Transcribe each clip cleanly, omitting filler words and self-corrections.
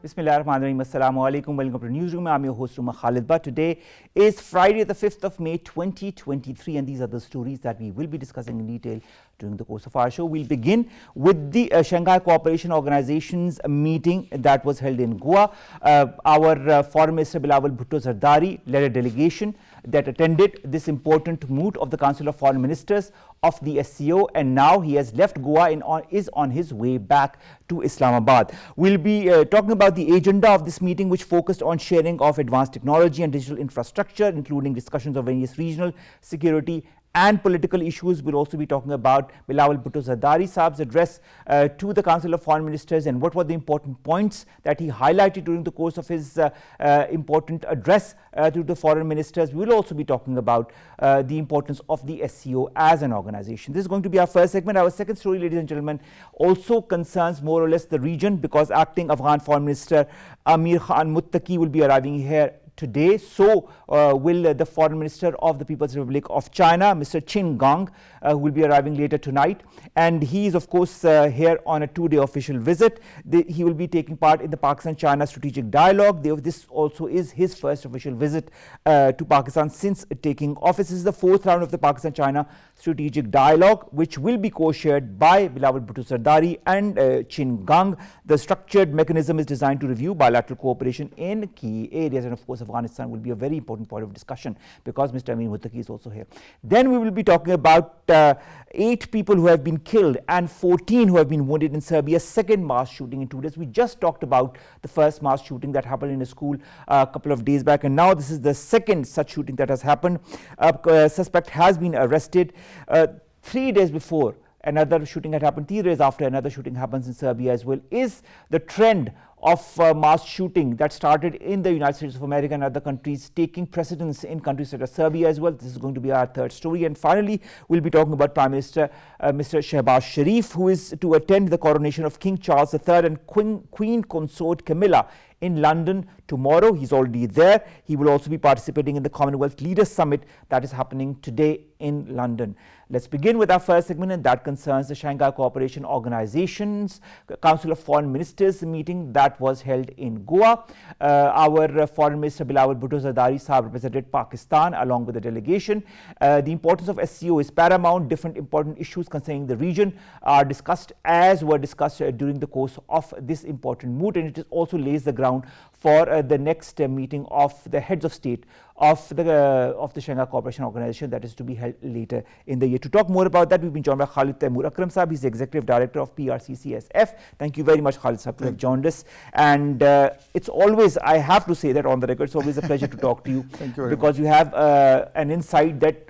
Bismillahirrahmanirrahim. Assalamu alaikum. Welcome to Newsroom. I'm your host, Khalid. But today is Friday, the 5th of May, 2023, and these are the stories that we will be discussing in detail during the course of our show. We'll begin with the Shanghai Cooperation Organization's meeting that was held in Goa. Our Foreign Minister Bilawal Bhutto Zardari led a delegation that attended this important moot of the Council of Foreign Ministers of the SCO, and now he has left Goa and is on his way back to Islamabad. We'll be talking about the agenda of this meeting, which focused on sharing of advanced technology and digital infrastructure, including discussions of various regional security and political issues. We'll also be talking about Bilawal Bhutto Zardari Saab's address to the Council of Foreign Ministers and what were the important points that he highlighted during the course of his important address to the foreign ministers. We'll also be talking about the importance of the SCO as an organization. This is going to be our first segment. Our second story, ladies and gentlemen, also concerns more or less the region, because acting Afghan Foreign Minister Amir Khan Muttaqi will be arriving here today. So will the Foreign Minister of the People's Republic of China, Mr. Qin Gang, who will be arriving later tonight. And he is, of course, here on a two-day official visit. He will be taking part in the Pakistan-China strategic dialogue. This also is his first official visit to Pakistan since taking office. This is the fourth round of the Pakistan-China strategic dialogue, which will be co-chaired by Bilawal Bhutto Zardari and Qin Gang. The structured mechanism is designed to review bilateral cooperation in key areas, and of course Afghanistan will be a very important point of discussion because Mr. Amir Muttaqi is also here. Then we will be talking about 8 people who have been killed and 14 who have been wounded in Serbia's second mass shooting in 2 days. We just talked about the first mass shooting that happened in a school a couple of days back, and now this is the second such shooting that has happened. A suspect has been arrested 3 days before. Another shooting had happened 3 days after another shooting happens in Serbia as well. Is the trend of mass shooting that started in the United States of America and other countries taking precedence in countries such as Serbia as well? This is going to be our third story. And finally, we'll be talking about Prime Minister Mr. Shehbaz Sharif, who is to attend the coronation of King Charles III and Queen Consort Camilla in London tomorrow. He's already there. He will also be participating in the Commonwealth Leaders Summit that is happening today in London. Let's begin with our first segment, and that concerns the Shanghai Cooperation Organization's Council of Foreign Ministers meeting that was held in Goa. Our Foreign Minister Bilawal Bhutto Zardari Saab represented Pakistan along with the delegation. The importance of SCO is paramount. Different important issues concerning the region are discussed, as were discussed during the course of this important moot, and it also lays the ground for the next meeting of the heads of state of the Shanghai Cooperation Organization that is to be held later in the year. To talk more about that, we've been joined by Khalid Taimoor. Akram Saab, he's the Executive Director of PRCCSF. Thank you very much, Khalid Saab, to have joined us. And it's always, I have to say that on the record, it's always a pleasure to talk to you. Thank you very because much. You have an insight that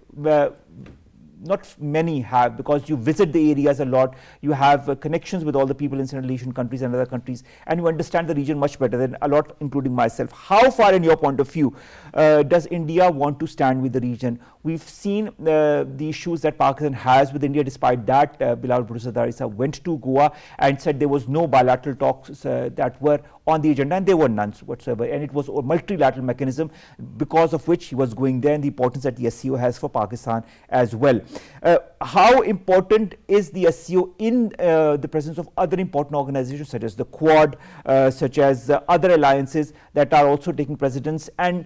not many have, because you visit the areas a lot, you have connections with all the people in Central Asian countries and other countries, and you understand the region much better than a lot, including myself. How far, in your point of view, does India want to stand with the region? We've seen the issues that Pakistan has with India. Despite that, Bilawal Bhutto Zardari went to Goa and said there was no bilateral talks that were on the agenda, and there were none whatsoever, and it was a multilateral mechanism because of which he was going there, and the importance that the SCO has for Pakistan as well. How important is the SCO in the presence of other important organizations such as the Quad, such as other alliances that are also taking precedence and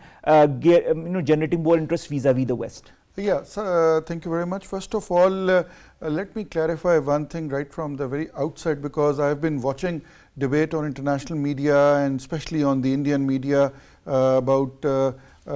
generating more interest vis-a-vis the West? Yeah, so, thank you very much. First of all, let me clarify one thing right from the very outset, because I have been watching debate on international media and especially on the Indian media about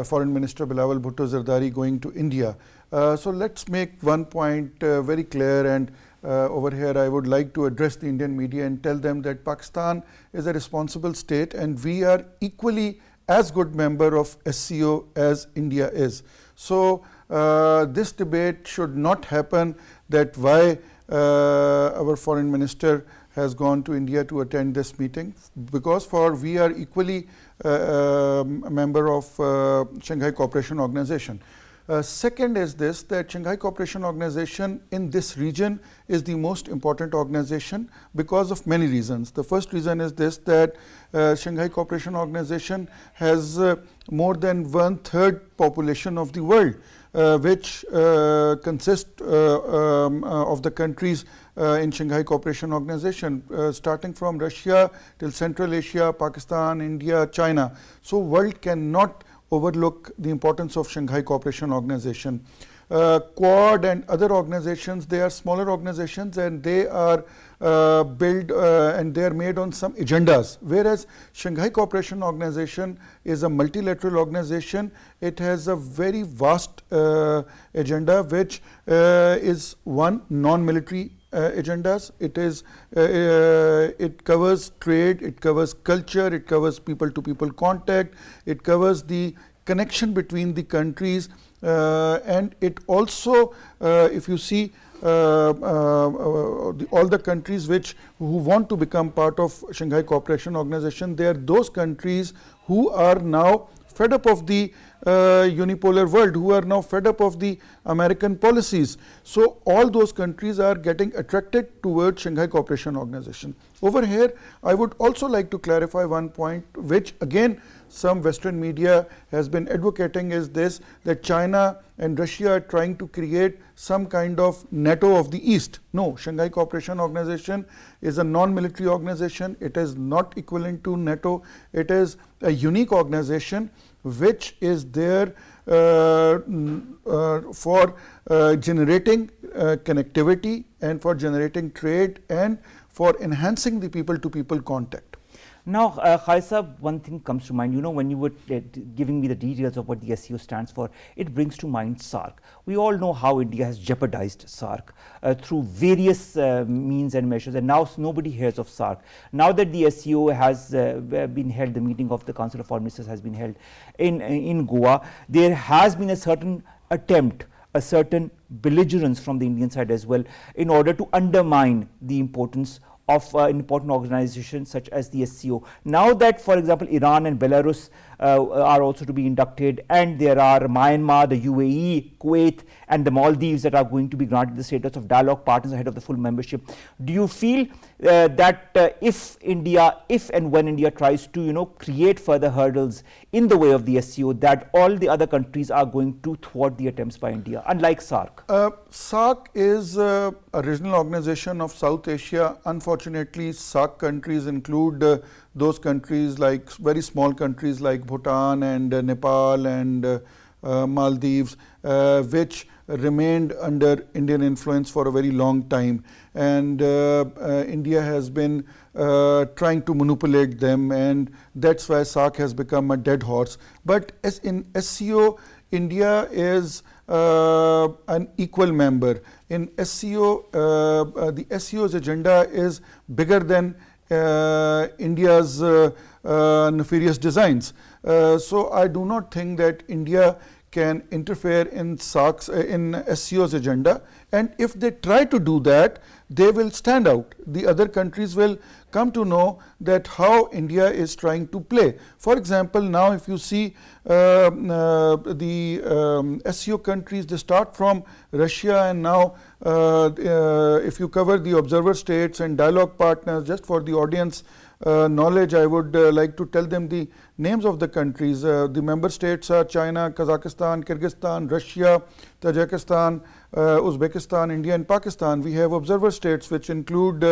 Foreign Minister Bilawal Bhutto Zardari going to India. So let's make one point very clear, and over here I would like to address the Indian media and tell them that Pakistan is a responsible state and we are equally as good member of SCO as India is. So this debate should not happen that why our foreign minister has gone to India to attend this meeting, because we are equally a member of Shanghai Cooperation Organization. Second is this, that Shanghai Cooperation Organization in this region is the most important organization because of many reasons. The first reason is this, that Shanghai Cooperation Organization has more than 1/3 population of the world, which consist of the countries in Shanghai Cooperation Organization, starting from Russia till Central Asia, Pakistan, India, China. So world cannot overlook the importance of Shanghai Cooperation Organization. Quad and other organizations, they are smaller organizations, and they are built and they are made on some agendas, whereas Shanghai Cooperation Organization is a multilateral organization. It has a very vast agenda, which is one, non-military agendas. It covers trade, it covers culture, it covers people-to-people contact, it covers the connection between the countries, and it also, if you see, all the countries who want to become part of Shanghai Cooperation Organization, they are those countries who are now fed up of the unipolar world, who are now fed up of the American policies. So all those countries are getting attracted towards Shanghai Cooperation Organization. Over here, I would also like to clarify one point, which again some Western media has been advocating, is this, that China and Russia are trying to create some kind of NATO of the East. No, Shanghai Cooperation Organization is a non-military organization. It is not equivalent to NATO. It is a unique organization which is there for generating connectivity and for generating trade and for enhancing the people-to-people contact. Now, Khalid Sahab, one thing comes to mind. You know, when you were giving me the details of what the SCO stands for, it brings to mind SAARC. We all know how India has jeopardized SAARC through various means and measures, and now nobody hears of SAARC. Now that the SCO has been held, the meeting of the Council of Foreign Ministers has been held in Goa, there has been a certain attempt, a certain belligerence from the Indian side as well, in order to undermine the importance of important organizations such as the SCO. Now that, for example, Iran and Belarus are also to be inducted, and there are Myanmar, the UAE, Kuwait and the Maldives that are going to be granted the status of dialogue partners ahead of the full membership. Do you feel that if and when India tries to create further hurdles in the way of the SCO, that all the other countries are going to thwart the attempts by India, unlike SAARC? SAARC is a regional organization of South Asia. Unfortunately, SAARC countries include those countries, like very small countries like Bhutan and Nepal and Maldives, which remained under Indian influence for a very long time, and India has been trying to manipulate them, and that's why SAARC has become a dead horse. But as in SCO, India is an equal member. In SCO, the SCO's agenda is bigger than India's nefarious designs. So I do not think that India can interfere in SCO's agenda, and if they try to do that, they will stand out. The other countries will come to know that how India is trying to play. For example, now if you see the SCO countries, they start from Russia, and now if you cover the observer states and dialogue partners, just for the audience knowledge, I would like to tell them the names of the countries. The member states are China, Kazakhstan, Kyrgyzstan, Russia, Tajikistan, Uzbekistan, India and Pakistan. We have observer states which include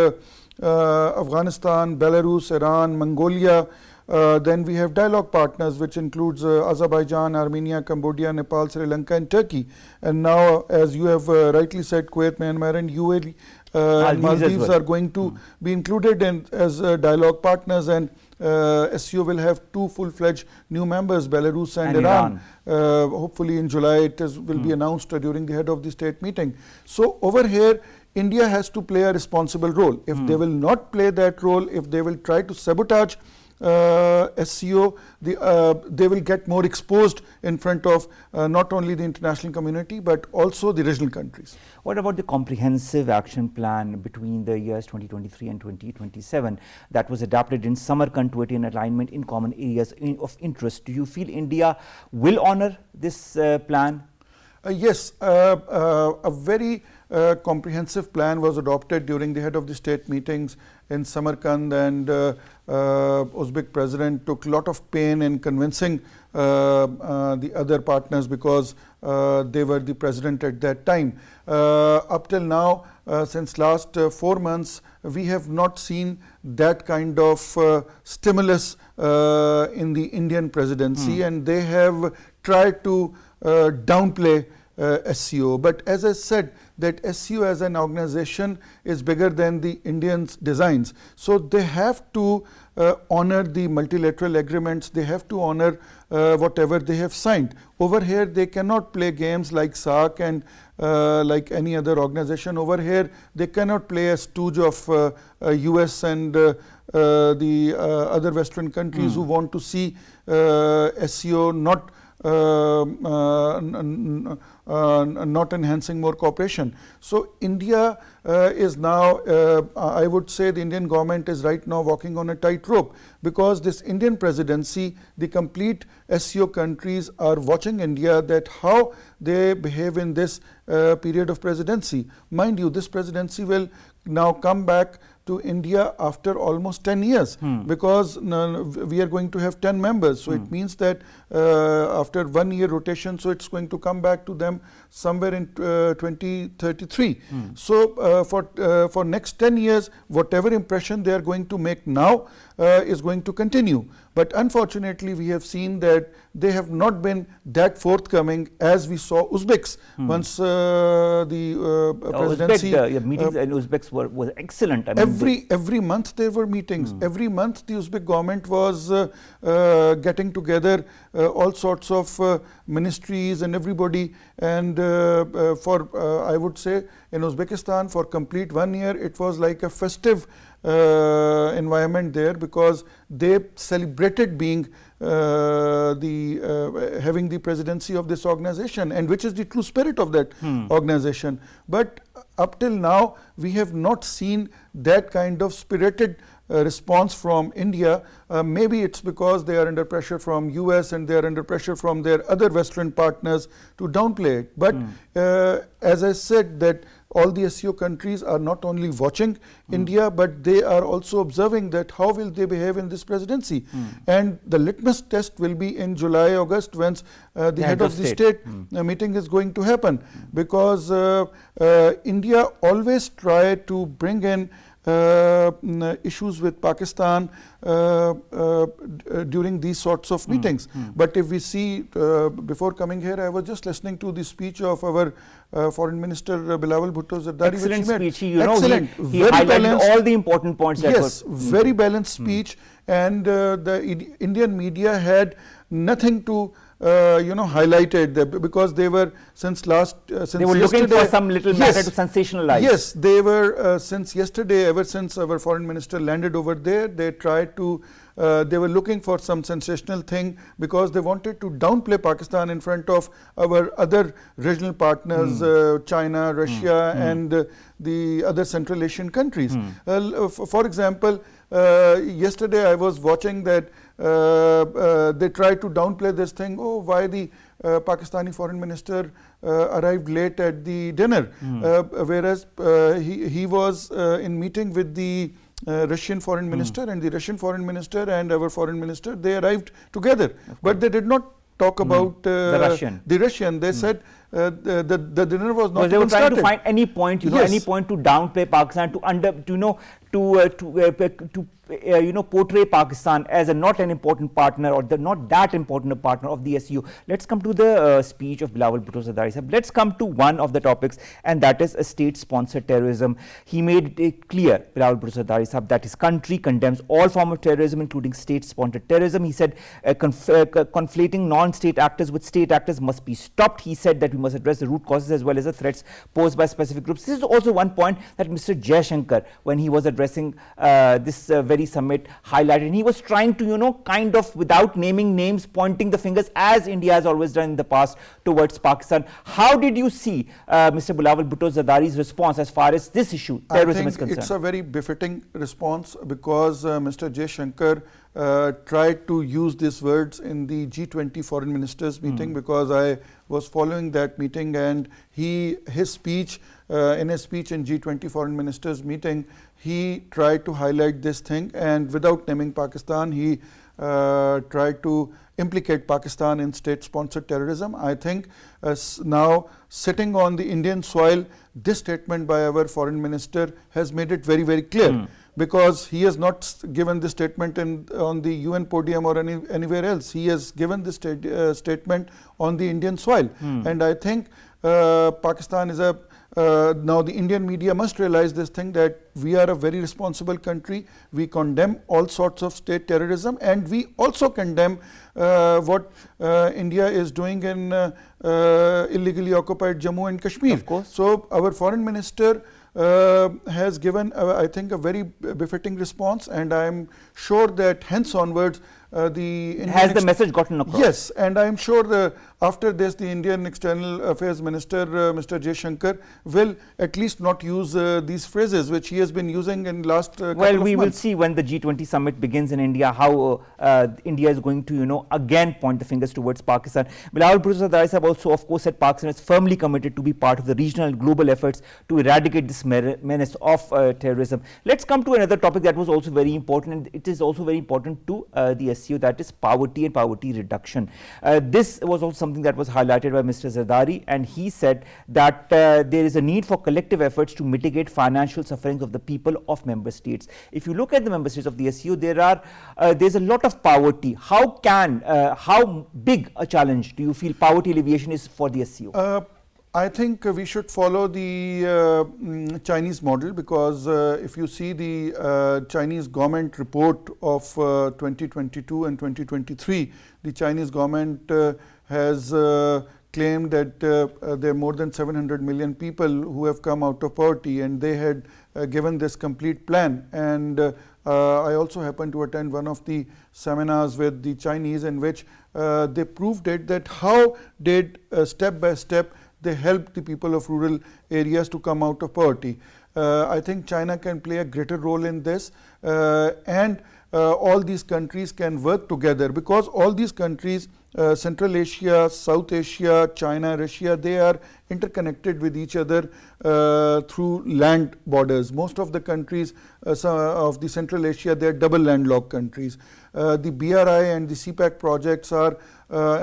Afghanistan, Belarus, Iran, Mongolia. Then we have dialogue partners which includes Azerbaijan, Armenia, Cambodia, Nepal, Sri Lanka and Turkey. And now, as you have rightly said, Kuwait, Myanmar and UAE Maldives are going to be included as dialogue partners, and SCO will have 2 full-fledged new members, Belarus and Iran. Hopefully in July it will be announced during the head of the state meeting. So over here, India has to play a responsible role. If they will not play that role, if they will try to sabotage SCO, they will get more exposed in front of not only the international community but also the regional countries. What about the comprehensive action plan between the years 2023 and 2027 that was adopted in summer continuity and alignment in common areas of interest? Do you feel India will honor this plan? Yes, a very comprehensive plan was adopted during the head of the state meetings in Samarkand, and Uzbek president took a lot of pain in convincing the other partners, because they were the president at that time. Up till now, since last 4 months, we have not seen that kind of stimulus in the Indian presidency, and they have tried to downplay SCO. But as I said, that SCO as an organization is bigger than the Indians' designs. So they have to honor the multilateral agreements, they have to honor whatever they have signed. Over here, they cannot play games like SAARC and like any other organization. Over here, they cannot play a stooge of US and the other Western countries who want to see SCO not not enhancing more cooperation. So India is now, I would say the Indian government is right now walking on a tightrope, because this Indian presidency, the complete SCO countries are watching India, that how they behave in this period of presidency. Mind you, this presidency will now come back to India after almost 10 years, because we are going to have 10 members. So it means that after 1 year rotation, so it's going to come back to them somewhere in 2033. So for next 10 years, whatever impression they are going to make now is going to continue. But unfortunately, we have seen that they have not been that forthcoming as we saw Uzbeks once the presidency. Uzbek, meetings in Uzbeks were excellent. I mean, every month there were meetings. Every month the Uzbek government was getting together all sorts of ministries and everybody. And I would say in Uzbekistan, for complete 1 year, it was like a festive environment there, because they celebrated being having the presidency of this organization, and which is the true spirit of that organization. But up till now, we have not seen that kind of spirited response from India. Maybe it's because they are under pressure from US and they are under pressure from their other Western partners to downplay it. But as I said, that all the SCO countries are not only watching India, but they are also observing that how will they behave in this presidency. And the litmus test will be in July, August, once the head of the state meeting is going to happen. Because India always try to bring in issues with Pakistan during these sorts of meetings. But if we see, before coming here, I was just listening to the speech of our Foreign Minister Bilawal Bhutto Zardari. Excellent speech. He highlighted balanced, all the important points. Yes, very balanced speech. And the Indian media had nothing to highlighted, because they were since they were looking for some little matter to sensationalize. Yes, they were since yesterday, ever since our foreign minister landed over there, they tried to they were looking for some sensational thing, because they wanted to downplay Pakistan in front of our other regional partners, China, Russia, and the other Central Asian countries. For example, yesterday I was watching that they tried to downplay this thing. Oh, why the Pakistani foreign minister arrived late at the dinner, whereas he was in meeting with the Russian foreign minister, and the Russian foreign minister and our foreign minister, they arrived together, but they did not talk about the Russian. They said the dinner was not. They were trying to find any point, any point to downplay Pakistan, to portray Pakistan as not an important partner, or not that important a partner of the SCO. Let's come to the speech of Bilawal Bhutto Zardari Sahab. Let's come to one of the topics, and that is state-sponsored terrorism. He made it clear, Bilawal Bhutto Zardari Sahab, that his country condemns all forms of terrorism, including state-sponsored terrorism. He said conflating non-state actors with state actors must be stopped. He said that we must address the root causes as well as the threats posed by specific groups. This is also one point that Mr. Jaishankar, when he was addressing this very very summit highlighted. And he was trying to, kind of without naming names, pointing the fingers as India has always done in the past towards Pakistan. How did you see Mr. Bilawal Bhutto Zardari's response as far as this issue, terrorism, is concerned? It's a very befitting response because Mr. J. Shankar tried to use these words in the G20 foreign ministers meeting, because I was following that meeting, and in his speech in G20 foreign ministers meeting, he tried to highlight this thing, and without naming Pakistan, he tried to implicate Pakistan in state-sponsored terrorism. I think now sitting on the Indian soil, this statement by our foreign minister has made it very, very clear. Because he has not given this statement on the UN podium or anywhere else. He has given this statement on the Indian soil. And I think Pakistan is now the Indian media must realize this thing, that we are a very responsible country. We condemn all sorts of state terrorism, and we also condemn what India is doing in illegally occupied Jammu and Kashmir. Of course. So our foreign minister has given, I think, a very befitting response, and I am sure that hence onwards has the message gotten across? Yes, and I am sure after this the Indian External Affairs Minister Mr. J. Shankar will at least not use these phrases which he has been using in last couple of months. Well, we will see when the G20 summit begins in India how India is going to again point the fingers towards Pakistan. Bilawal Bhutto Zardari have also of course said Pakistan is firmly committed to be part of the regional and global efforts to eradicate this menace of terrorism. Let's come to another topic that was also very important, and it is also very important to the SCO, that is poverty and poverty reduction. This was also something that was highlighted by Mr. Zardari, and he said that there is a need for collective efforts to mitigate financial sufferings of the people of member states. If you look at the member states of the SCO, there's a lot of poverty. How big a challenge do you feel poverty alleviation is for the SCO? I think we should follow the Chinese model, because if you see the Chinese government report of 2022 and 2023, the Chinese government has claimed that there are more than 700 million people who have come out of poverty, and they had given this complete plan. And I also happened to attend one of the seminars with the Chinese, in which they proved it, that how did step by step they help the people of rural areas to come out of poverty. I think China can play a greater role in this, and all these countries can work together, because all these countries, Central Asia, South Asia, China, Russia, they are interconnected with each other through land borders. Most of the countries of the Central Asia, they are double landlocked countries. The BRI and the CPAC projects are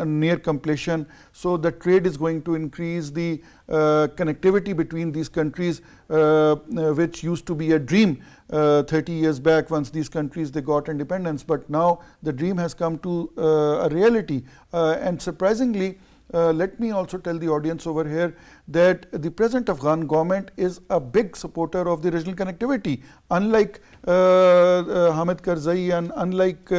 near completion, so the trade is going to increase. The connectivity between these countries, which used to be a dream 30 years back once these countries they got independence, but now the dream has come to a reality. And surprisingly, let me also tell the audience over here that the present Afghan government is a big supporter of the regional connectivity, unlike Hamid Karzai and unlike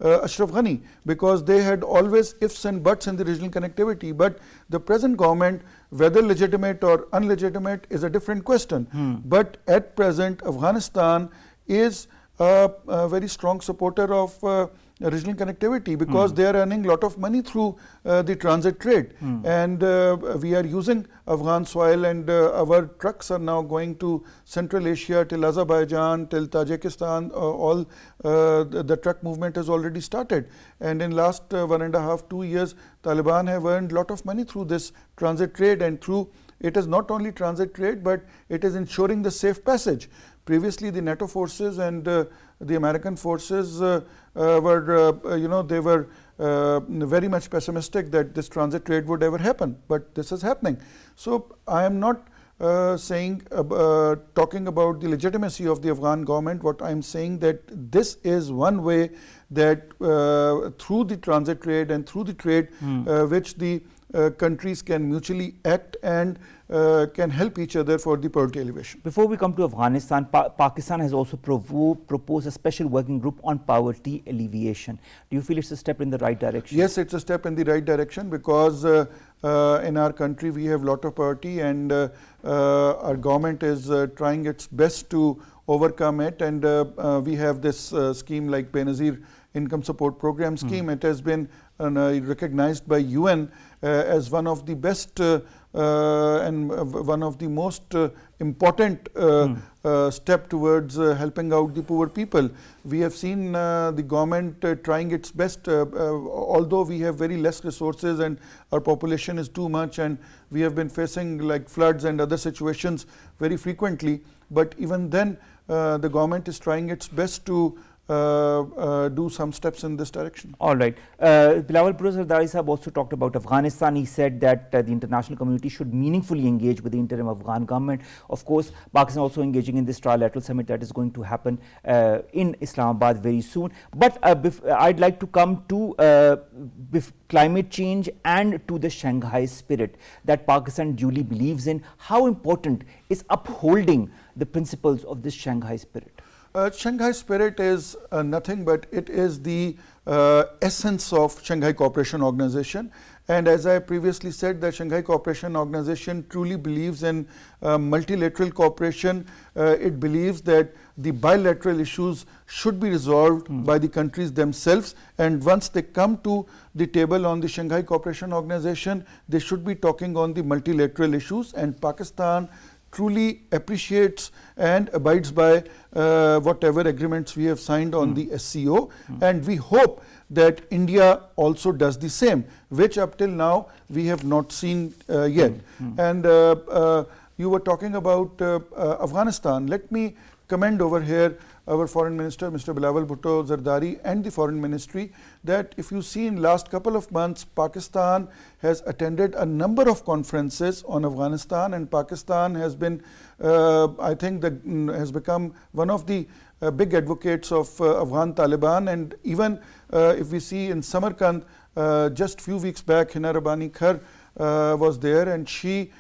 Ashraf Ghani, because they had always ifs and buts in the regional connectivity. But the present government, whether legitimate or unlegitimate, is a different question. But at present, Afghanistan is a very strong supporter of regional connectivity, because they are earning a lot of money through the transit trade, and we are using Afghan soil, and our trucks are now going to Central Asia till Azerbaijan, till Tajikistan. All the truck movement has already started, and in last 1.5 to 2 years, Taliban have earned a lot of money through this transit trade, and through it is not only transit trade, but it is ensuring the safe passage. Previously, the NATO forces and the American forces were, they were very much pessimistic that this transit trade would ever happen, but this is happening. So I am not talking about the legitimacy of the Afghan government. What I am saying that this is one way that through the transit trade and through the trade which the countries can mutually act and can help each other for the poverty alleviation. Before we come to Afghanistan, Pakistan has also proposed a special working group on poverty alleviation. Do you feel it's a step in the right direction? Yes, it's a step in the right direction, because in our country we have a lot of poverty, and our government is trying its best to overcome it, and we have this scheme like Benazir Income Support Program scheme. It has been recognized by UN as one of the best and one of the most important step towards helping out the poor people. We have seen the government trying its best, although we have very less resources and our population is too much, and we have been facing like floods and other situations very frequently, but even then the government is trying its best to do some steps in this direction. All right. Bilawal Bhutto Zardari Sahab also talked about Afghanistan. He said that the international community should meaningfully engage with the interim Afghan government. Of course, Pakistan also engaging in this trilateral summit that is going to happen in Islamabad very soon. But I'd like to come to climate change and to the Shanghai spirit that Pakistan duly believes in. How important is upholding the principles of this Shanghai spirit? Shanghai spirit is nothing but it is the essence of Shanghai Cooperation Organization, and as I previously said, the Shanghai Cooperation Organization truly believes in multilateral cooperation. It believes that the bilateral issues should be resolved by the countries themselves, and once they come to the table on the Shanghai Cooperation Organization, they should be talking on the multilateral issues, and Pakistan truly appreciates and abides by whatever agreements we have signed on the SCO, and we hope that India also does the same, which up till now we have not seen yet. And you were talking about Afghanistan. Let me commend over here our Foreign Minister, Mr. Bilawal Bhutto Zardari, and the Foreign Ministry, that if you see in last couple of months, Pakistan has attended a number of conferences on Afghanistan, and Pakistan has been, I think, has become one of the big advocates of Afghan Taliban. And even if we see in Samarkand, just few weeks back, Hina Rabbani Khar was there, and she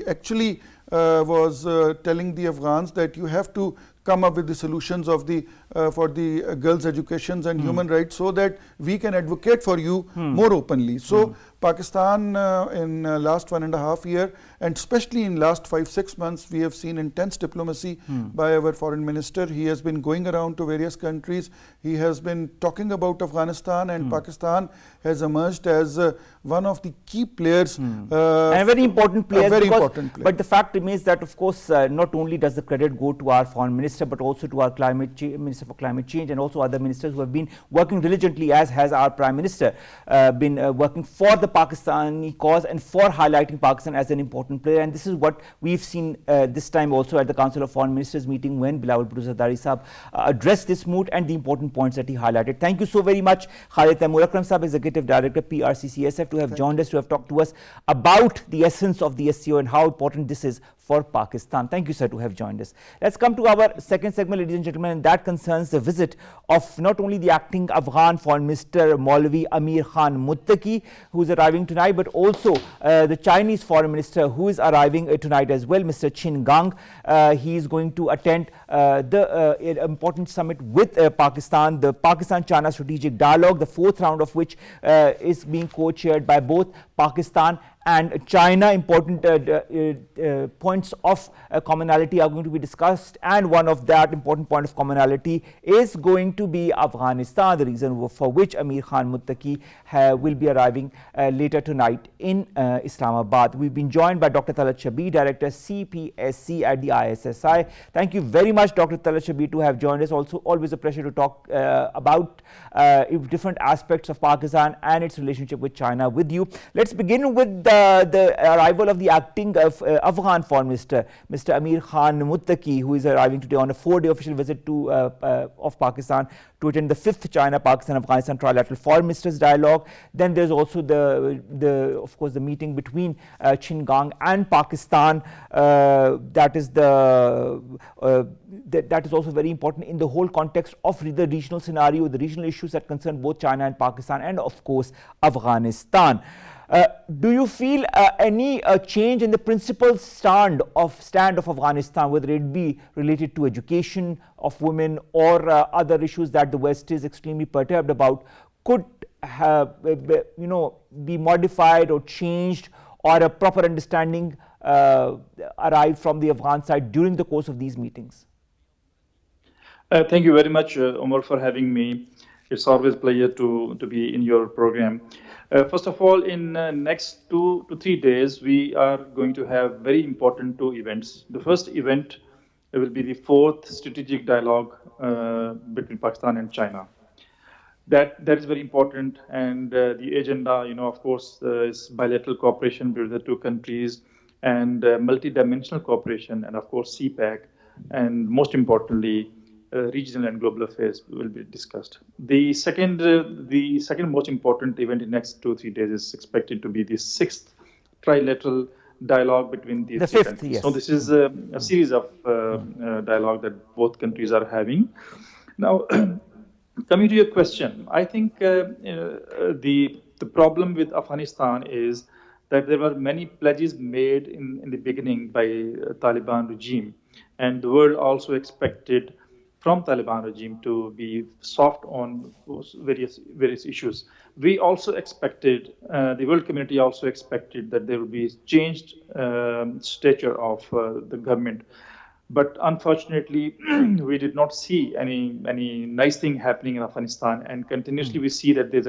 actually was telling the Afghans that you have to come up with the solutions of the for the girls' educations and human rights, so that we can advocate for you more openly. So Pakistan in last 1.5 years, and especially in last 5-6 months, we have seen intense diplomacy by our Foreign Minister. He has been going around to various countries. He has been talking about Afghanistan, and Pakistan has emerged as one of the key players. And a very important player. Very important player. But the fact remains that, of course, not only does the credit go to our Foreign Minister, but also to our Minister for Climate Change, and also other ministers who have been working diligently, as has our Prime Minister been working for the Pakistani cause and for highlighting Pakistan as an important player. And this is what we've seen this time also at the Council of Foreign Ministers meeting, when Bilawal Bhutto Zardari Sahab addressed this mood and the important points that he highlighted. Thank you so very much, Khalid. Taimoor Akram Sahab, Executive Director, PRCCSF, to have joined us, to have talked to us about the essence of the SCO and how important this is for Pakistan. Thank you, sir, to have joined us. Let's come to our second segment, ladies and gentlemen, and that concerns the visit of not only the acting Afghan Foreign Minister Maulvi Amir Khan Muttaqi, who is arriving tonight, but also the Chinese Foreign Minister, who is arriving tonight as well, Mr. Qin Gang. He is going to attend the important summit with Pakistan, the Pakistan-China Strategic Dialogue, the fourth round of which is being co-chaired by both Pakistan and China. Important points of commonality are going to be discussed, and one of that important point of commonality is going to be Afghanistan, the reason for which Amir Khan Muttaqi will be arriving later tonight in Islamabad. We've been joined by Dr. Talat Shabbir, Director CPSC at the ISSI. Thank you very much, Dr. Talat Shabbir, to have joined us. Also, always a pleasure to talk about different aspects of Pakistan and its relationship with China with you. Let's begin with the arrival of the acting Afghan Foreign Minister, Mr. Amir Khan Muttaqi, who is arriving today on a 4-day official visit to of Pakistan to attend the 5th China-Pakistan-Afghanistan Trilateral Foreign Ministers Dialogue. Then there's also of course, the meeting between Qin Gang and Pakistan. That is also very important in the whole context of the regional scenario, the regional issues that concern both China and Pakistan, and of course Afghanistan. Do you feel any change in the principal stand of Afghanistan, whether it be related to education of women or other issues that the West is extremely perturbed about, could have, be modified or changed, or a proper understanding arrived from the Afghan side during the course of these meetings? Thank you very much, Omar, for having me. It's always a pleasure to be in your program. First of all, in next 2 to 3 days, we are going to have very important two events. The first event will be the fourth strategic dialogue between Pakistan and China. That is very important, and the agenda, of course, is bilateral cooperation between the two countries and multi-dimensional cooperation, and of course CPAC, and most importantly, regional and global affairs will be discussed. The second most important event in next 2 3 days is expected to be the sixth trilateral dialogue between these three countries. Yes. So this is a series of dialogue that both countries are having. Now, coming to your question, I think the problem with Afghanistan is that there were many pledges made in the beginning by Taliban regime, and the world also expected from Taliban regime to be soft on various issues. We also expected, the world community also expected that there would be changed stature of the government. But unfortunately, we did not see any nice thing happening in Afghanistan, and continuously we see that there's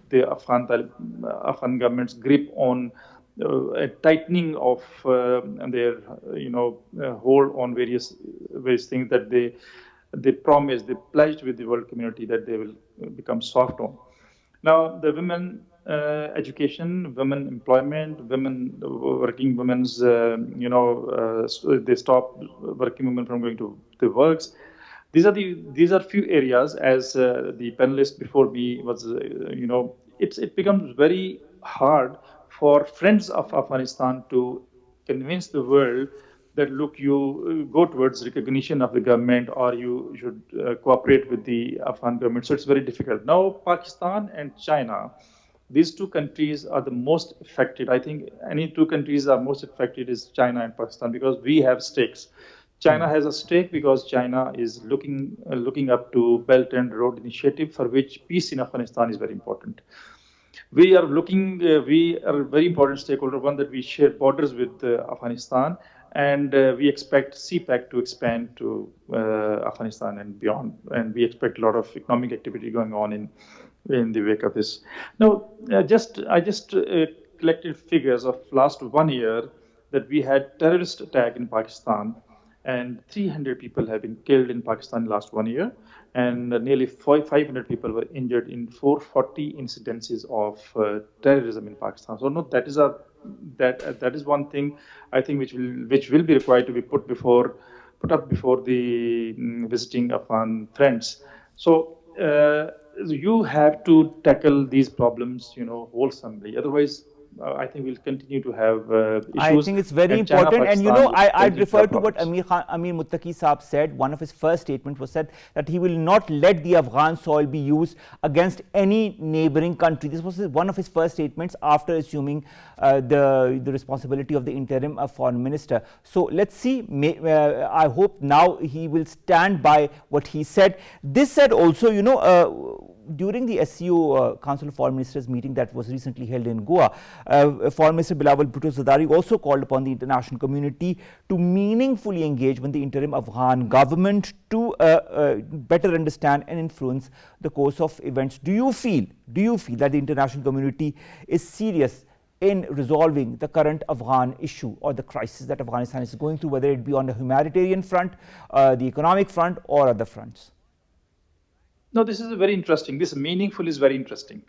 the Afghan government's grip on a tightening of their hold on various things that they promised, they pledged with the world community that they will become soft on. Now, the women education, women employment, working women's, they stop working women from going to the works. These are few areas, as the panelist before me was, it becomes very hard for friends of Afghanistan to convince the world that, look, you go towards recognition of the government, or you should cooperate with the Afghan government. So it's very difficult. Now, Pakistan and China, these two countries are the most affected. I think any two countries are most affected is China and Pakistan, because we have stakes. China has a stake because China is looking up to Belt and Road Initiative, for which peace in Afghanistan is very important. We are a very important stakeholder, one that we share borders with Afghanistan, and we expect CPAC to expand to Afghanistan and beyond. And we expect a lot of economic activity going on in the wake of this. Now, I just collected figures of last 1 year that we had terrorist attack in Pakistan, and 300 people have been killed in Pakistan in last 1 year, and nearly 500 people were injured in 440 incidences of terrorism in Pakistan. So no, that is one thing I think which will be required to be put up before the visiting Afghan friends. So you have to tackle these problems, wholesomely. Otherwise, I think we'll continue to have issues. I think it's very important. And I'd refer to what Amir Muttaqi Saab said. One of his first statements was said that he will not let the Afghan soil be used against any neighboring country. This was one of his first statements after assuming the responsibility of the interim foreign minister. So let's see. I hope now he will stand by what he said. This said also, during the SCO Council of Foreign Ministers meeting that was recently held in Goa, Foreign Minister Bilawal Bhutto Zardari also called upon the international community to meaningfully engage with the interim Afghan government to better understand and influence the course of events. Do you feel that the international community is serious in resolving the current Afghan issue or the crisis that Afghanistan is going through, whether it be on the humanitarian front, the economic front, or other fronts? No, this is very interesting. This meaningful is very interesting.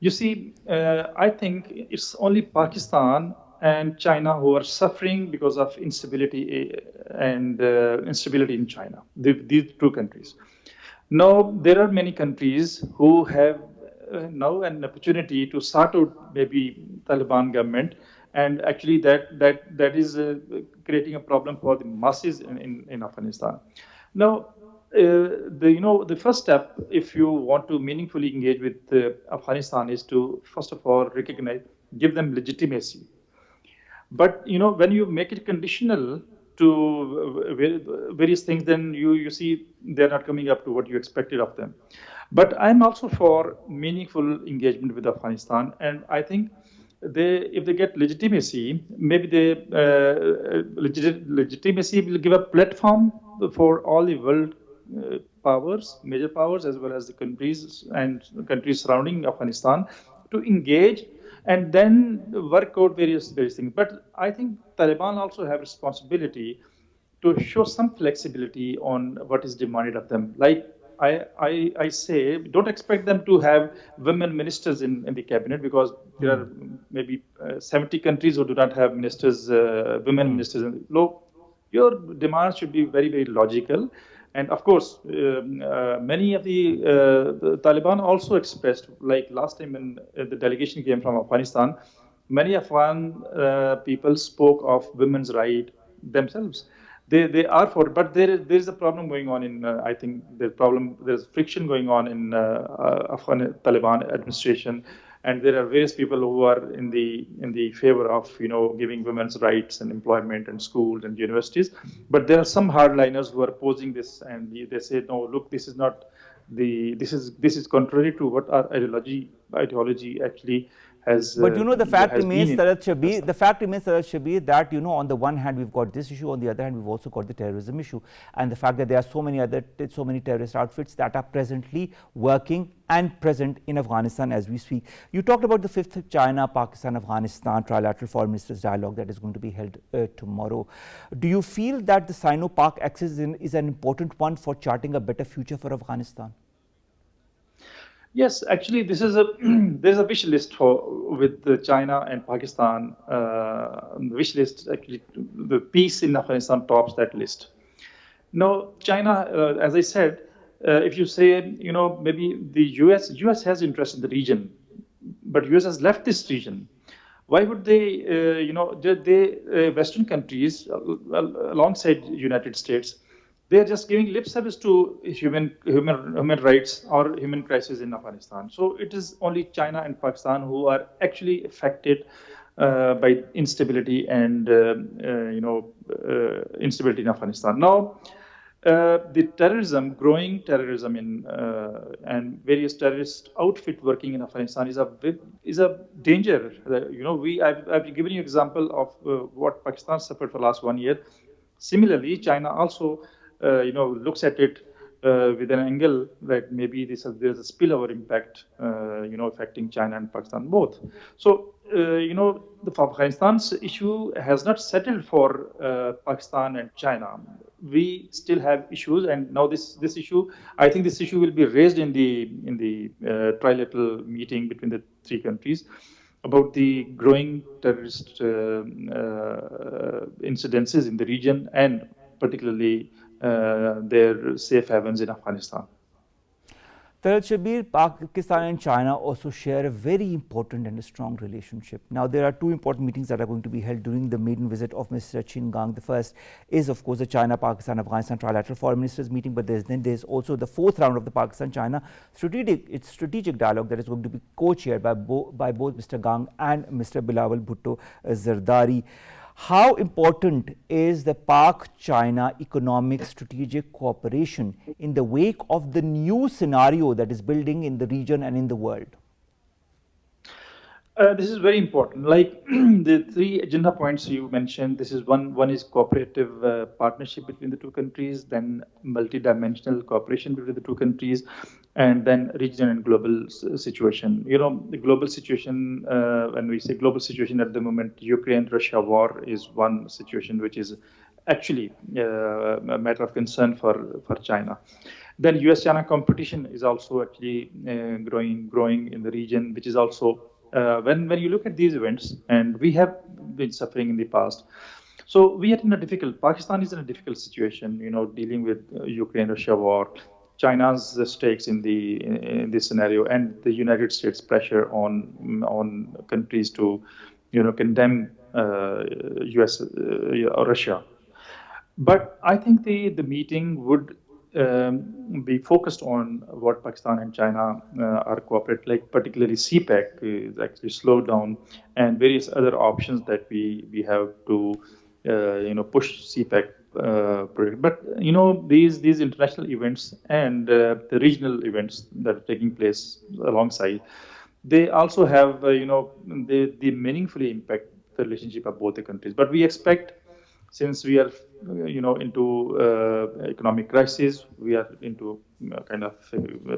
You see, I think it's only Pakistan and China who are suffering because of instability in China, these two countries. Now, there are many countries who have now an opportunity to sort out maybe Taliban government, and actually that is creating a problem for the masses in Afghanistan. Now, the first step, if you want to meaningfully engage with Afghanistan, is to first of all give them legitimacy. But when you make it conditional to various things, then you see they're not coming up to what you expected of them. But I'm also for meaningful engagement with Afghanistan, and I think if they get legitimacy, maybe legitimacy will give a platform for all the world powers, major powers, as well as the countries and countries surrounding Afghanistan to engage and then work out various things. But I think Taliban also have responsibility to show some flexibility on what is demanded of them. Like I say, don't expect them to have women ministers in the cabinet, because there are maybe 70 countries who do not have ministers, women ministers. Your demands should be very, very logical. And of course, many of the Taliban also expressed, like last time when the delegation came from Afghanistan, many Afghan people spoke of women's right themselves. They are for it, but there is a problem going on in I think there's friction going on in Afghan Taliban administration, and there are various people who are in the favor of giving women's rights and employment and schools and universities, but there are some hardliners who are opposing this, and they say, no, look, this is not this is contrary to what our ideology actually has. But the fact has remains, been Talat Shabbir, that on the one hand we've got this issue, on the other hand we've also got the terrorism issue, and the fact that there are so many terrorist outfits that are presently working and present in Afghanistan as we speak. You talked about the 5th China, Pakistan, Afghanistan trilateral foreign ministers dialogue that is going to be held tomorrow. Do you feel that the Sino-Pak axis is an important one for charting a better future for Afghanistan? Yes, actually, this is there's a wish list with China and Pakistan. The wish list, actually, the peace in Afghanistan tops that list. Now, China, as I said, if you say, maybe the US has interest in the region, but US has left this region. Why would they, Western countries, alongside United States, they are just giving lip service to human rights or human crisis in Afghanistan. So it is only China and Pakistan who are actually affected by instability and instability in Afghanistan. Now, the growing terrorism and various terrorist outfit working in Afghanistan is a danger. I've given you an example of what Pakistan suffered for the last 1 year. Similarly, China also looks at it with an angle that maybe there's a spillover impact, affecting China and Pakistan both. So, the Afghanistan's issue has not settled for Pakistan and China. We still have issues, and now this issue, I think this issue will be raised in the trilateral meeting between the three countries about the growing terrorist incidences in the region, and particularly their safe havens in Afghanistan. Talat Shabbir, Pakistan and China also share a very important and a strong relationship. Now, there are two important meetings that are going to be held during the maiden visit of Mr. Qin Gang. The first is, of course, the China, Pakistan, Afghanistan trilateral foreign ministers meeting, but there's also the 4th round of the Pakistan-China strategic dialogue that is going to be co-chaired by both Mr. Gang and Mr. Bilawal Bhutto Zardari. How important is the Pak-China economic strategic cooperation in the wake of the new scenario that is building in the region and in the world? This is very important. Like the three agenda points you mentioned, this is one is cooperative partnership between the two countries, then multidimensional cooperation between the two countries, and then regional and global situation. The global situation, when we say global situation at the moment, Ukraine-Russia war is one situation which is actually a matter of concern for China. Then US-China competition is also actually growing in the region, which is also when you look at these events, and we have been suffering in the past. So Pakistan is in a difficult situation, dealing with Ukraine-Russia war, China's stakes in this scenario, and the United States pressure on countries to, condemn US or Russia. But I think the meeting would be focused on what Pakistan and China are cooperate, like particularly CPEC is actually slowed down, and various other options that we have to push CPEC project. But these international events and the regional events that are taking place alongside, they also have, they meaningfully impact the relationship of both the countries. But we expect, since we are, into economic crisis, we are into kind of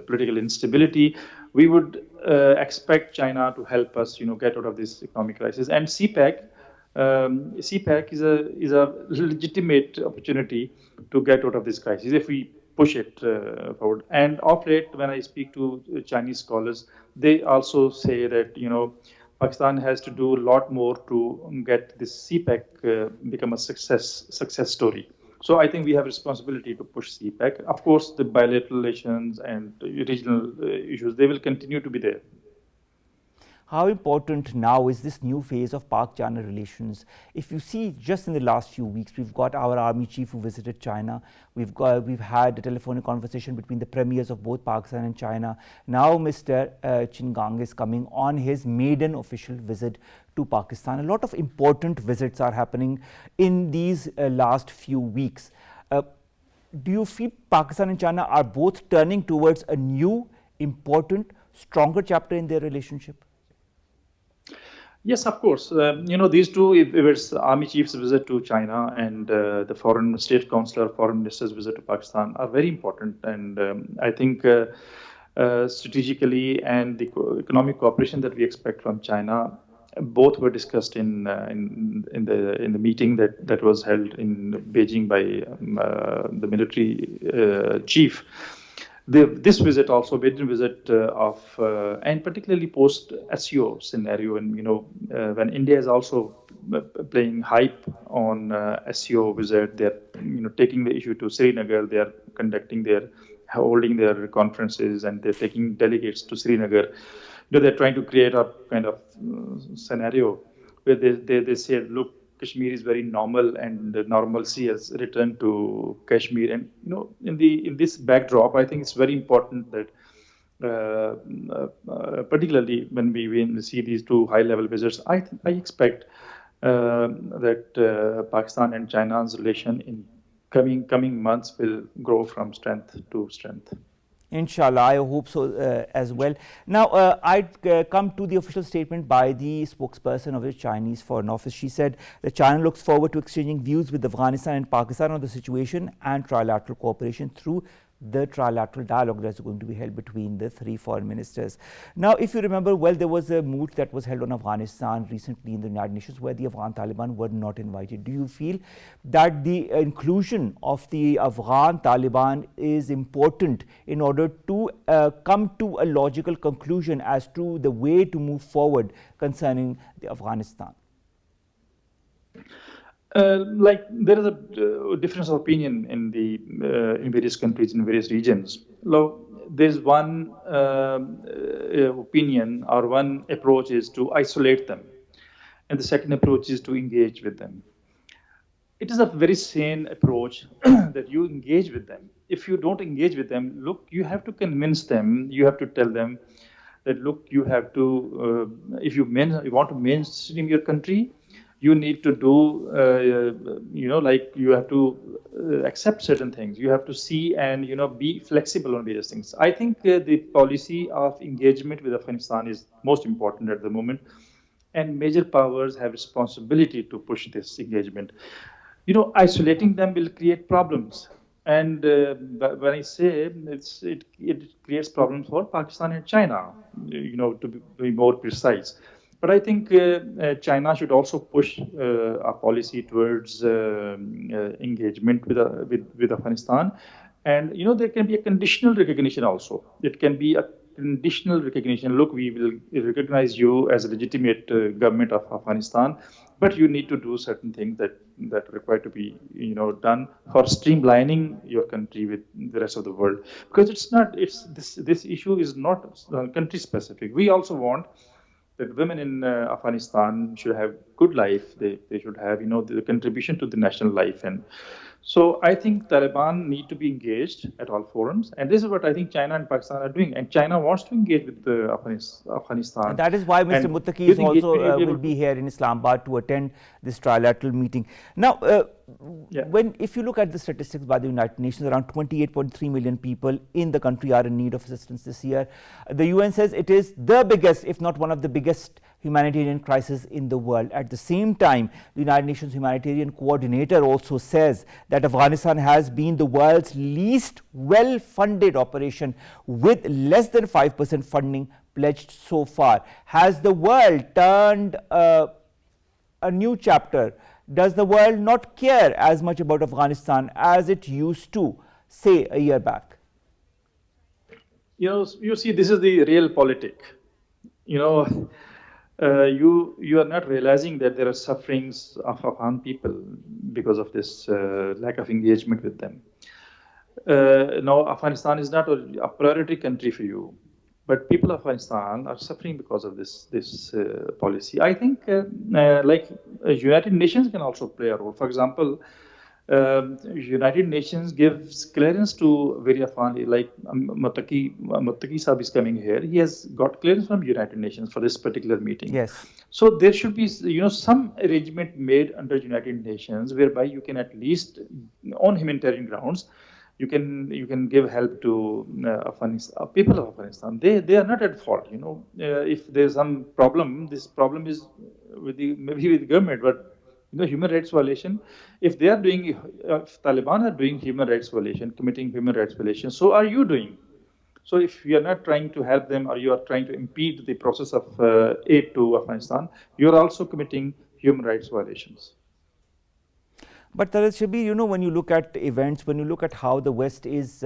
political instability, we would expect China to help us, get out of this economic crisis. And CPEC is a legitimate opportunity to get out of this crisis if we push it forward. And of late, when I speak to Chinese scholars, they also say that Pakistan has to do a lot more to get this CPEC become a success story. So I think we have a responsibility to push CPEC. Of course, the bilateral relations and regional issues, they will continue to be there. How important now is this new phase of Pak-China relations? If you see, just in the last few weeks, we've got our army chief who visited China. We've had a telephonic conversation between the premiers of both Pakistan and China. Now Mr. Chingang is coming on his maiden official visit to Pakistan. A lot of important visits are happening in these last few weeks. Do you feel Pakistan and China are both turning towards a new, important, stronger chapter in their relationship? Yes, of course. These two, if it's army chief's visit to China and the foreign state consular, foreign minister's visit to Pakistan are very important. And I think strategically and the economic cooperation that we expect from China, both were discussed in the meeting that was held in Beijing by the military chief. This visit also, Maiden visit and particularly post SEO scenario, and when India is also playing hype on SEO visit, they're taking the issue to Srinagar, they're holding their conferences, and they're taking delegates to Srinagar. They're trying to create a kind of scenario where they say, look, Kashmir is very normal, and the normalcy has returned to Kashmir. And in this backdrop, I think it's very important that, particularly when we see these two high-level visits, I expect that Pakistan and China's relation in coming months will grow from strength to strength. Inshallah, I hope so as well. Now, I'd come to the official statement by the spokesperson of the Chinese Foreign Office. She said that China looks forward to exchanging views with Afghanistan and Pakistan on the situation and trilateral cooperation through the trilateral dialogue that's going to be held between the three foreign ministers. Now, if you remember, well, there was a moot that was held on Afghanistan recently in the United Nations where the Afghan Taliban were not invited. Do you feel that the inclusion of the Afghan Taliban is important in order to come to a logical conclusion as to the way to move forward concerning the Afghanistan? There is a difference of opinion in various countries, in various regions. There's one opinion or one approach is to isolate them, and the second approach is to engage with them. It is a very sane approach that you engage with them. If you don't engage with them, look, you have to convince them. You have to tell them that, look, you have to, if you want to mainstream your country, you need to do, you have to accept certain things. You have to see and, be flexible on various things. I think the policy of engagement with Afghanistan is most important at the moment. And major powers have responsibility to push this engagement. Isolating them will create problems. And when I say it creates problems for Pakistan and China, to be more precise. But I think China should also push a policy towards engagement with Afghanistan. And, there can be a conditional recognition also. It can be a conditional recognition. Look, we will recognize you as a legitimate government of Afghanistan, but you need to do certain things that are required to be, done for streamlining your country with the rest of the world. Because this issue is not country specific. We also want that women in Afghanistan should have good life. They should have, the contribution to the national life. And So I think Taliban need to be engaged at all forums, and this is what I think China and Pakistan are doing. And China wants to engage with Afghanistan. And that is why Mr. And Muttaqi with is engagement, also you'll be will able be to. here in Islamabad to attend this trilateral meeting. Now, Yeah. if you look at the statistics by the United Nations, around 28.3 million people in the country are in need of assistance this year. The UN says it is the biggest, if not one of the biggest, humanitarian crisis in the world. At the same time, the United Nations humanitarian coordinator also says that Afghanistan has been the world's least well-funded operation, with less than 5% funding pledged so far. Has the world turned a new chapter? Does the world not care as much about Afghanistan as it used to, say, a year back? You see, this is the real politic. You are not realizing that there are sufferings of Afghan people because of this lack of engagement with them. Now, Afghanistan is not a priority country for you, but people of Afghanistan are suffering because of this policy. I think, United Nations can also play a role. For example, United Nations gives clearance to very Afghani, like Muttaqi Sahib is coming here. He has got clearance from United Nations for this particular meeting. Yes. So there should be, some arrangement made under United Nations whereby you can at least, on humanitarian grounds, you can give help to Afghanistan, people of Afghanistan. They are not at fault. If there's some problem, this problem is maybe with the government, but human rights violation. If they are doing, if Taliban are doing human rights violation, committing human rights violation, so are you doing. So if you are not trying to help them, or you are trying to impede the process of aid to Afghanistan, you are also committing human rights violations. But Talat, Shabbir, when you look at events, when you look at how the West is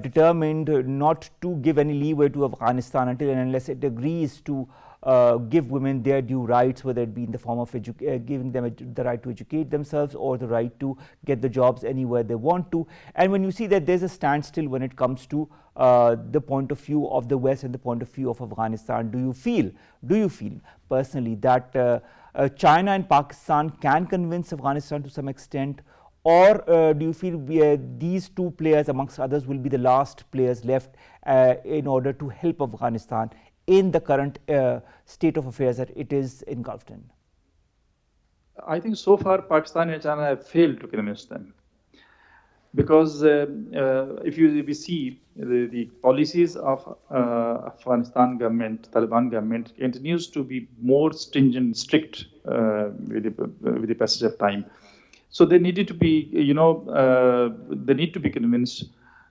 determined not to give any leeway to Afghanistan until and unless it agrees to give women their due rights, whether it be in the form of giving them the right to educate themselves or the right to get the jobs anywhere they want to. And when you see that there's a standstill when it comes to the point of view of the West and the point of view of Afghanistan, do you feel personally that China and Pakistan can convince Afghanistan to some extent, or do you feel these two players amongst others will be the last players left in order to help Afghanistan in the current state of affairs that it is engulfed in? I think so far Pakistan and China have failed to convince them, because if we see the policies of Afghanistan government, Taliban government continues to be more stringent, strict with the passage of time. So they needed to be, they need to be convinced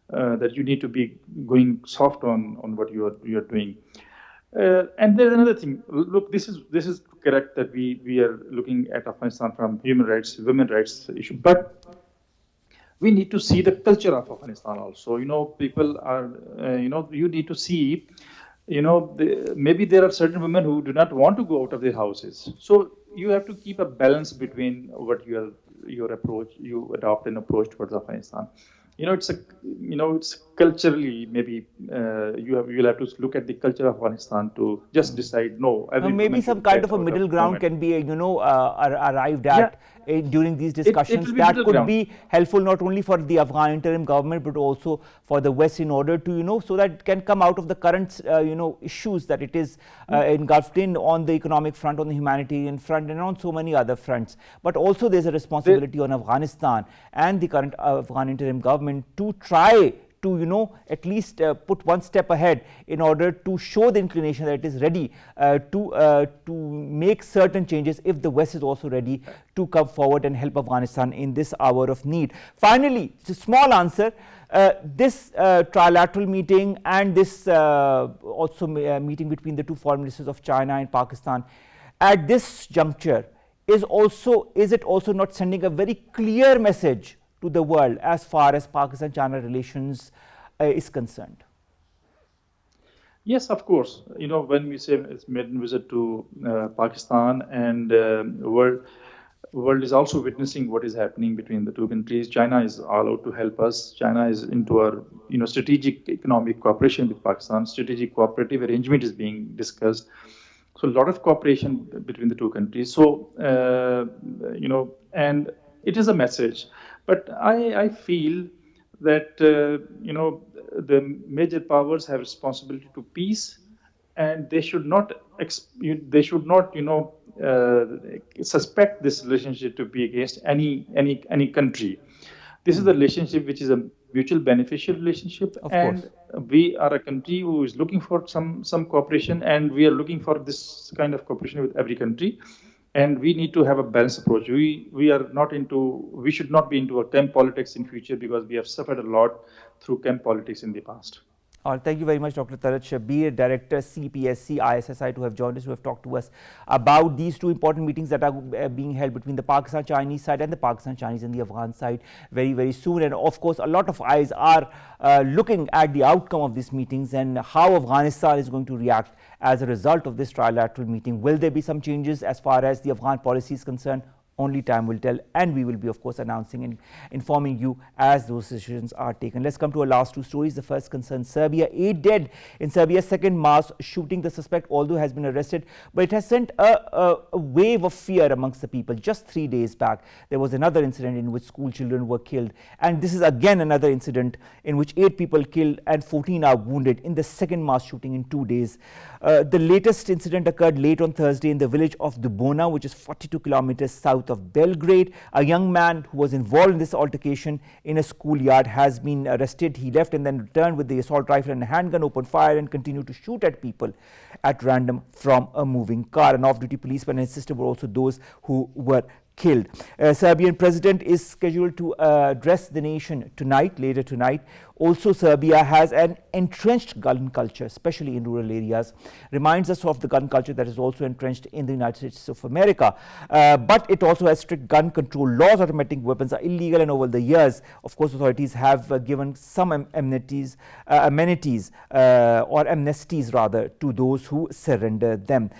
that you need to be going soft on what you are doing. And there's another thing. Look, this is correct that we are looking at Afghanistan from human rights, women rights issue, but we need to see the culture of Afghanistan also. People are, you need to see, maybe there are certain women who do not want to go out of their houses. So you have to keep a balance between what your approach, you adopt an approach towards Afghanistan. It's culturally, maybe you'll have to look at the culture of Afghanistan to just decide, no. Maybe some kind of a middle ground can be, arrived at during these discussions. That could be helpful not only for the Afghan interim government, but also for the West, in order to, so that it can come out of the current, issues that it is engulfed in on the economic front, on the humanitarian front, and on so many other fronts. But also there's a responsibility on Afghanistan and the current Afghan interim government to try to at least put one step ahead in order to show the inclination that it is ready to make certain changes if the West is also ready to come forward and help Afghanistan in this hour of need. Finally, it's a small answer. This trilateral meeting and this also meeting between the two foreign ministers of China and Pakistan at this juncture is it also not sending a very clear message to the world as far as Pakistan-China relations is concerned? Yes, of course. When we say it's maiden visit to Pakistan, and world is also witnessing what is happening between the two countries. China is all out to help us. China is into our strategic economic cooperation with Pakistan. Strategic cooperative arrangement is being discussed. So a lot of cooperation between the two countries. So and it is a message. But I feel that the major powers have responsibility to peace, and they should not suspect this relationship to be against any country. This is a relationship which is a mutual beneficial relationship, Of course. and we are a country who is looking for some cooperation, and we are looking for this kind of cooperation with every country. And we need to have a balanced approach. We should not be into a camp politics in future, because we have suffered a lot through camp politics in the past. Thank you very much, Dr. Talat. Shabbir, Director, CPSC, ISSI, to have joined us, who have talked to us about these two important meetings that are being held between the Pakistan-Chinese side and the Pakistan-Chinese and the Afghan side very, very soon. And of course, a lot of eyes are looking at the outcome of these meetings and how Afghanistan is going to react as a result of this trilateral meeting. Will there be some changes as far as the Afghan policy is concerned? Only time will tell, and we will be, of course, announcing and informing you as those decisions are taken. Let's come to our last two stories. The first concerns Serbia. 8 dead in Serbia's second mass shooting. The suspect, although has been arrested, but it has sent a wave of fear amongst the people. Just 3 days back, there was another incident in which school children were killed, and this is again another incident in which 8 people killed and 14 are wounded in the second mass shooting in 2 days. The latest incident occurred late on Thursday in the village of Dubona, which is 42 kilometers south of Belgrade. A young man who was involved in this altercation in a schoolyard has been arrested. He left and then returned with the assault rifle and a handgun, opened fire and continued to shoot at people at random from a moving car. An off-duty policeman and his sister were also those who were killed. Serbian president is scheduled to address the nation tonight, later tonight. Also, Serbia has an entrenched gun culture, especially in rural areas. Reminds us of the gun culture that is also entrenched in the United States of America. But it also has strict gun control laws. Automatic weapons are illegal, and over the years, of course, authorities have given some amenities or amnesties rather to those who surrender them.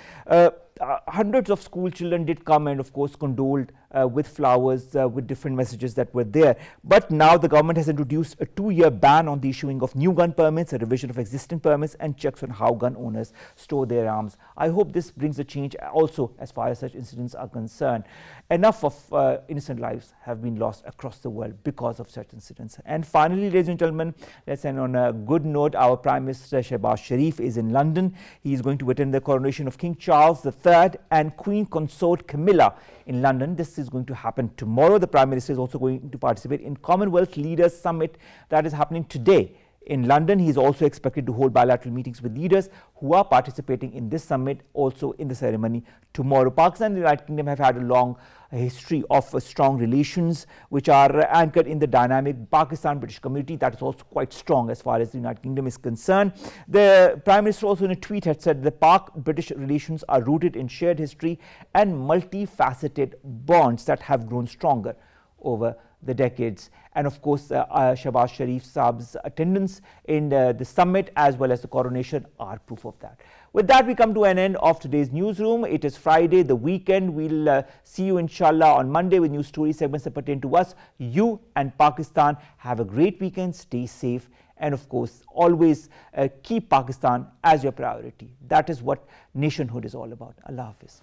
Hundreds of school children did come and, of course, condoled with flowers, with different messages that were there. But now the government has introduced a 2-year ban on the issuing of new gun permits, a revision of existing permits, and checks on how gun owners store their arms. I hope this brings a change also as far as such incidents are concerned. Enough of innocent lives have been lost across the world because of such incidents. And finally, ladies and gentlemen, let's end on a good note. Our Prime Minister Shehbaz Sharif is in London. He is going to attend the coronation of King Charles III and Queen Consort Camilla in London. This is going to happen tomorrow. The Prime Minister is also going to participate in Commonwealth Leaders Summit that is happening today in London. He is also expected to hold bilateral meetings with leaders who are participating in this summit also in the ceremony tomorrow. Pakistan and the United Kingdom have had a long history of strong relations which are anchored in the dynamic Pakistan-British community that is also quite strong as far as the United Kingdom is concerned. The Prime Minister also in a tweet had said the Pak-British relations are rooted in shared history and multifaceted bonds that have grown stronger over the decades. And of course, Shehbaz Sharif Saab's attendance in the summit as well as the coronation are proof of that. With that, we come to an end of today's newsroom. It is Friday, the weekend. We'll see you inshallah on Monday with new story segments that pertain to us, you and Pakistan. Have a great weekend, stay safe, and of course, always keep Pakistan as your priority. That is what nationhood is all about. Allah Hafiz.